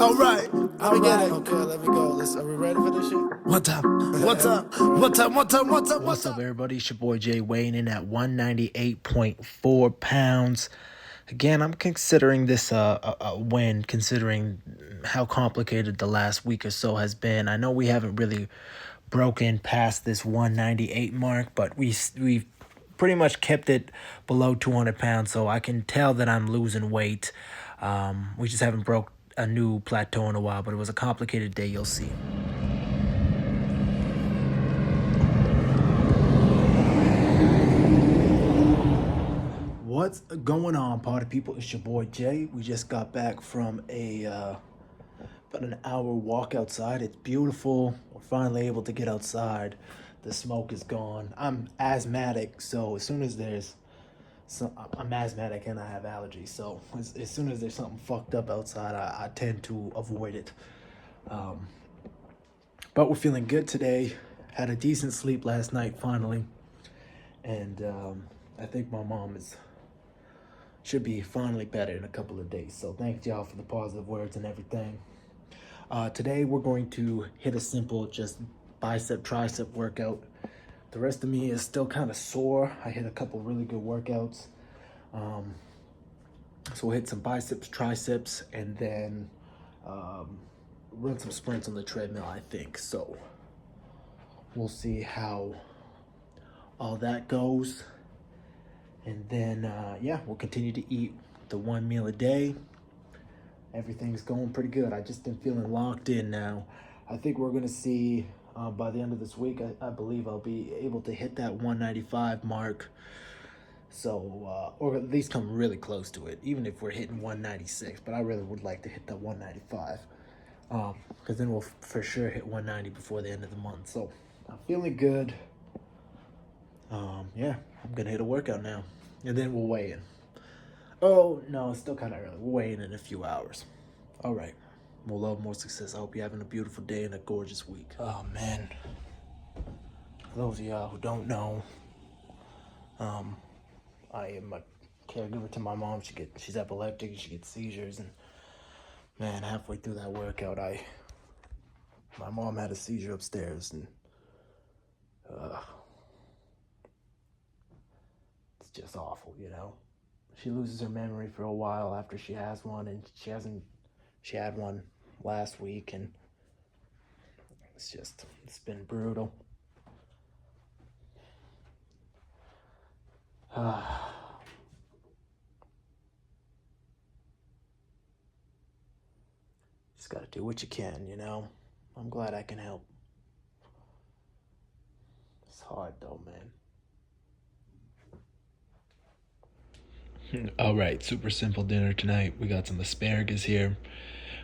All right. Let me get it. Okay, let me go. Are we ready for this shit? What's up, everybody? It's your boy Jay weighing in at 198.4 pounds. Again, I'm considering this a win, considering how complicated the last week or so has been. I know we haven't really broken past this 198 mark, but we've pretty much kept it below 200 pounds, so I can tell that I'm losing weight. We just haven't broke a new plateau in a while, but it was a complicated day, you'll see. What's going on, party people? It's your boy Jay. We just got back from about an hour walk outside. It's beautiful. We're finally able to get outside. The smoke is gone. I'm asthmatic, so as soon as I'm asthmatic and I have allergies, so as soon as there's something fucked up outside, I tend to avoid it. But we're feeling good today. Had a decent sleep last night, finally. And I think my mom should be finally better in a couple of days. So thanks y'all for the positive words and everything. Today we're going to hit a simple just bicep tricep workout. The rest of me is still kind of sore. I hit a couple really good workouts. So we'll hit some biceps, triceps, and then run some sprints on the treadmill, I think. So we'll see how all that goes. And then, yeah, we'll continue to eat the one meal a day. Everything's going pretty good. I just am feeling locked in now. I think we're going to see by the end of this week, I believe I'll be able to hit that 195 mark. So, or at least come really close to it, even if we're hitting 196. But I really would like to hit that 195. Because then we'll for sure hit 190 before the end of the month. So, I'm feeling good. Yeah, I'm going to hit a workout now. And then we'll weigh in. Oh, no, it's still kind of early. We'll weigh in a few hours. All right. More love, more success. I hope you're having a beautiful day and a gorgeous week. Oh, man. For those of y'all who don't know, I am a caregiver to my mom. She's epileptic and she gets seizures. And, man, halfway through that workout, my mom had a seizure upstairs. And, it's just awful, you know? She loses her memory for a while after she has one, and she had one last week, and it's been brutal. Just gotta do what you can, you know? I'm glad I can help. It's hard though, man. All right, super simple dinner tonight. We got some asparagus here.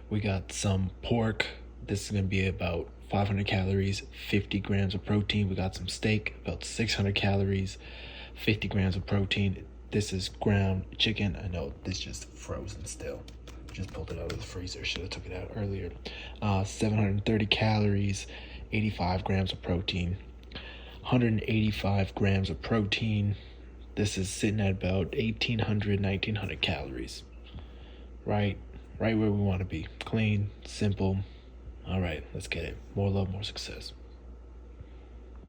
We got some pork. This is going to be about 500 calories, 50 grams of protein. We got some steak, about 600 calories, 50 grams of protein. This is ground chicken. I know this is just frozen still. Just pulled it out of the freezer. Should have took it out earlier. 730 calories, 85 grams of protein, 185 grams of protein. This is sitting at about 1,800, 1,900 calories. Right where we want to be. Clean, simple. All right, let's get it. More love, more success.